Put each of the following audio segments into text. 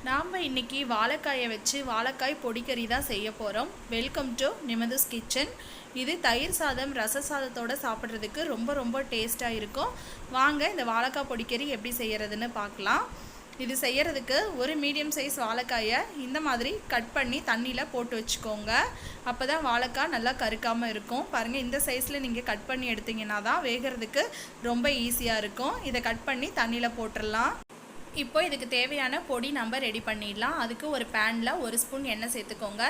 நாம் இன்றைக்கி வாழைக்காயை வச்சு வாழைக்காய் பொடிக்கறி தான் செய்ய போகிறோம். வெல்கம் டு நிமதுஸ் கிச்சன். இது தயிர் சாதம் ரச சாதத்தோடு சாப்பிட்றதுக்கு ரொம்ப ரொம்ப டேஸ்ட்டாக இருக்கும். வாங்க இந்த வாழைக்காய் பொடிக்கறி எப்படி செய்கிறதுன்னு பார்க்கலாம். இது செய்கிறதுக்கு ஒரு மீடியம் சைஸ் வாழைக்காயை இந்த மாதிரி கட் பண்ணி தண்ணியில் போட்டு வச்சுக்கோங்க. அப்போ தான் வாழைக்காய் நல்லா கருக்காமல் இருக்கும். பாருங்கள், இந்த சைஸில் நீங்கள் கட் பண்ணி எடுத்திங்கன்னா தான் வேகிறதுக்கு ரொம்ப ஈஸியாக இருக்கும். இதை கட் பண்ணி தண்ணியில் போட்டுடலாம். இப்போ இதுக்கு தேவையான பொடி நம்ம ரெடி பண்ணிடலாம். அதுக்கு ஒரு பேனில் 1 ஸ்பூன் எண்ணெய் சேர்த்துக்கோங்க.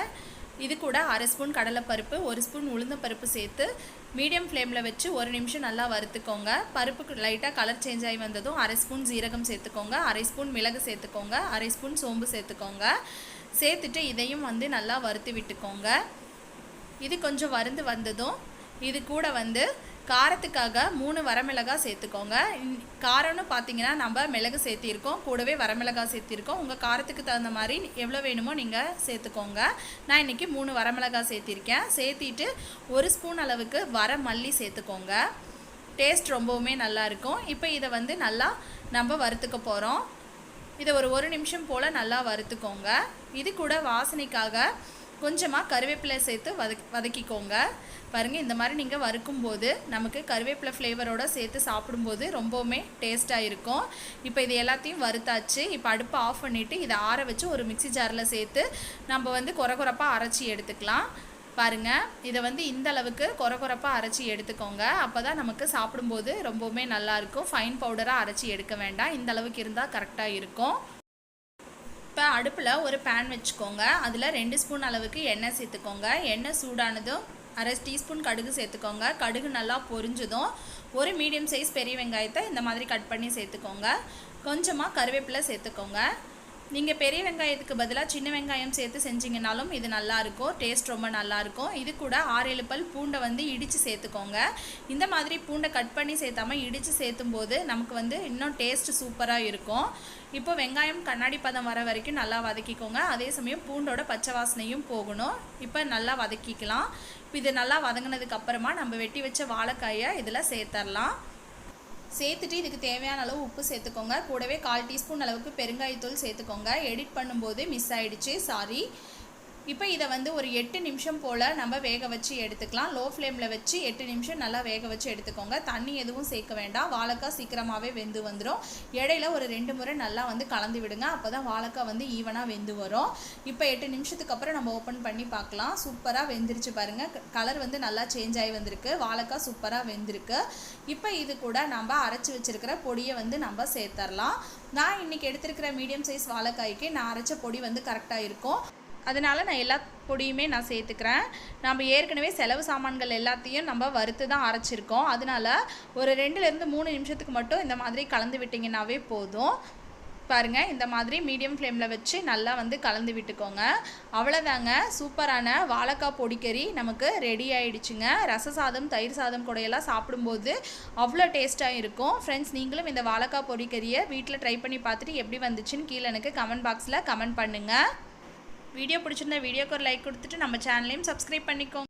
இது கூட 1/2 ஸ்பூன் கடலைப்பருப்பு, 1 ஸ்பூன் உளுந்தம்பருப்பு சேர்த்து மீடியம் ஃப்ளேமில் வச்சு 1 நிமிஷம் நல்லா வறுத்துக்கோங்க. பருப்புக்கு லைட்டாக கலர் சேஞ்ச் ஆகி வந்ததும் 1/2 ஸ்பூன் ஜீரகம் சேர்த்துக்கோங்க, 1/2 ஸ்பூன் மிளகு சேர்த்துக்கோங்க, 1/2 ஸ்பூன் சோம்பு சேர்த்துக்கோங்க. சேர்த்துட்டு இதையும் நல்லா வறுத்து விட்டுக்கோங்க. இது கொஞ்சம் வறுந்து வந்ததும் இது கூட காரத்துக்காக 3 வரமிளகாய் சேர்த்துக்கோங்க. காரம்னு பார்த்தீங்கன்னா நம்ம மிளகு சேர்த்திருக்கோம், கூடவே வரமிளகாய் சேர்த்திருக்கோம். உங்கள் காரத்துக்கு தகுந்த மாதிரி எவ்வளோ வேணுமோ நீங்கள் சேர்த்துக்கோங்க. நான் இன்றைக்கி 3 வரமிளகாய் சேர்த்திருக்கேன். சேர்த்திட்டு 1 ஸ்பூன் அளவுக்கு வர மல்லி சேர்த்துக்கோங்க. டேஸ்ட் ரொம்பவுமே நல்லாயிருக்கும். இப்போ இதை நல்லா நம்ம வறுத்துக்க போகிறோம். இதை ஒரு நிமிஷம் போல் நல்லா வறுத்துக்கோங்க. இது கூட வாசனைக்காக கொஞ்சமாக கருவேப்பிலை சேர்த்து வதக்கிக்கோங்க. பாருங்கள், இந்த மாதிரி நீங்கள் வறுக்கும்போது நமக்கு கருவேப்பிலை ஃப்ளேவரோடு சேர்த்து சாப்பிடும்போது ரொம்பவுமே டேஸ்ட்டாக இருக்கும். இப்போ இது எல்லாத்தையும் வறுத்தாச்சு. இப்போ அடுப்பை ஆஃப் பண்ணிவிட்டு இதை ஆற வச்சு ஒரு மிக்ஸி ஜாரில் சேர்த்து நம்ம கொரகொரப்பாக அரைச்சி எடுத்துக்கலாம். பாருங்கள், இதை இந்த அளவுக்கு கொரகொரப்பாக அரைச்சி எடுத்துக்கோங்க. அப்போ தான் நமக்கு சாப்பிடும்போது ரொம்பவுமே நல்லாயிருக்கும். ஃபைன் பவுடராக அரைச்சி எடுக்க வேண்டாம். இந்த அளவுக்கு இருந்தால் கரெக்டாக இருக்கும். இப்போ அடுப்பில் ஒரு பேன் வச்சுக்கோங்க. அதில் 2 ஸ்பூன் அளவுக்கு எண்ணெய் சேர்த்துக்கோங்க. எண்ணெய் சூடானதும் 1/2 டீஸ்பூன் கடுகு சேர்த்துக்கோங்க. கடுகு நல்லா பொரிஞ்சதும் ஒரு மீடியம் சைஸ் பெரிய வெங்காயத்தை இந்த மாதிரி கட் பண்ணி சேர்த்துக்கோங்க. கொஞ்சமாக கருவேப்பிலை சேர்த்துக்கோங்க. நீங்கள் பெரிய வெங்காயத்துக்கு பதிலாக சின்ன வெங்காயம் சேர்த்து செஞ்சிங்கனாலும் இது நல்லாயிருக்கும். டேஸ்ட் ரொம்ப நல்லாயிருக்கும். இது கூட 6-7 பல் பூண்டை இடித்து சேர்த்துக்கோங்க. இந்த மாதிரி பூண்டை கட் பண்ணி சேர்த்தாமல் இடித்து சேர்த்தும் போது நமக்கு இன்னும் டேஸ்ட் சூப்பராக இருக்கும். இப்போ வெங்காயம் கண்ணாடி பதம் வர வரைக்கும் நல்லா வதக்கிக்கோங்க. அதே சமயம் பூண்டோட பச்சை வாசனையும் போகணும். இப்போ நல்லா வதக்கிக்கலாம். இப்போ இது நல்லா வதங்கினதுக்கு அப்புறமா நம்ம வெட்டி வச்ச வாழைக்காயை இதில் சேர்த்துடலாம். சேர்த்துட்டு இதுக்கு தேவையான அளவு உப்பு சேர்த்துக்கோங்க. கூடவே 1/4 டீஸ்பூன் அளவுக்கு பெருங்காயத்தூள் சேர்த்துக்கோங்க. எடிட் பண்ணும்போது மிஸ் ஆகிடுச்சு, சாரி. இப்போ இதை ஒரு 8 நிமிஷம் போல் நம்ம வேக வச்சு எடுத்துக்கலாம். லோ ஃப்ளேமில் வச்சு 8 நிமிஷம் நல்லா வேக வச்சு எடுத்துக்கோங்க. தண்ணி எதுவும் சேர்க்க வேண்டாம். வாழைக்காய் சீக்கிரமாகவே வெந்து வந்துடும். இடையில ஒரு 2 முறை நல்லா கலந்து விடுங்க. அப்போ தான் வாழைக்காய் ஈவனாக வெந்து வரும். இப்போ 8 நிமிஷத்துக்கு அப்புறம் நம்ம ஓப்பன் பண்ணி பார்க்கலாம். சூப்பராக வெந்துருச்சு பாருங்கள். கலர் நல்லா சேஞ்ச் ஆகி வந்திருக்கு. வாழைக்காய் சூப்பராக வெந்திருக்கு. இப்போ இது கூட நம்ம அரைச்சி வச்சுருக்கிற பொடியை நம்ம சேர்த்துடலாம். நான் இன்றைக்கி எடுத்துருக்கிற மீடியம் சைஸ் வாழைக்காய்க்கு நான் அரைச்ச பொடி கரெக்டாக இருக்கும். அதனால் நான் எல்லா பொடியுமே நான் சேர்த்துக்கிறேன். நம்ம ஏற்கனவே செலவு சாமான்கள் எல்லாத்தையும் நம்ம வறுத்து தான் அரைச்சிருக்கோம். அதனால் ஒரு 2-3 நிமிஷத்துக்கு மட்டும் இந்த மாதிரி கலந்து விட்டிங்கன்னாவே போதும். பாருங்கள், இந்த மாதிரி மீடியம் ஃப்ளேமில் வச்சு நல்லா கலந்து விட்டுக்கோங்க. அவ்வளோதாங்க, சூப்பரான வாழைக்காய் பொடிக்கறி நமக்கு ரெடி ஆகிடுச்சுங்க. ரச சாதம் தயிர் சாதம் கூடையெல்லாம் சாப்பிடும்போது அவ்வளோ டேஸ்ட்டாக இருக்கும். ஃப்ரெண்ட்ஸ், நீங்களும் இந்த வாழைக்காய் பொடிக்கறியை வீட்டில் ட்ரை பண்ணி பார்த்துட்டு எப்படி வந்துச்சுன்னு கீழே எனக்கு கமெண்ட் பாக்ஸில் கமெண்ட் பண்ணுங்கள். வீடியோ பிடிச்சிருந்தா வீடியோக்கு ஒரு லைக் கொடுத்துட்டு நம்ம சேனலையும் சப்ஸ்கிரைப் பண்ணிக்கோங்க.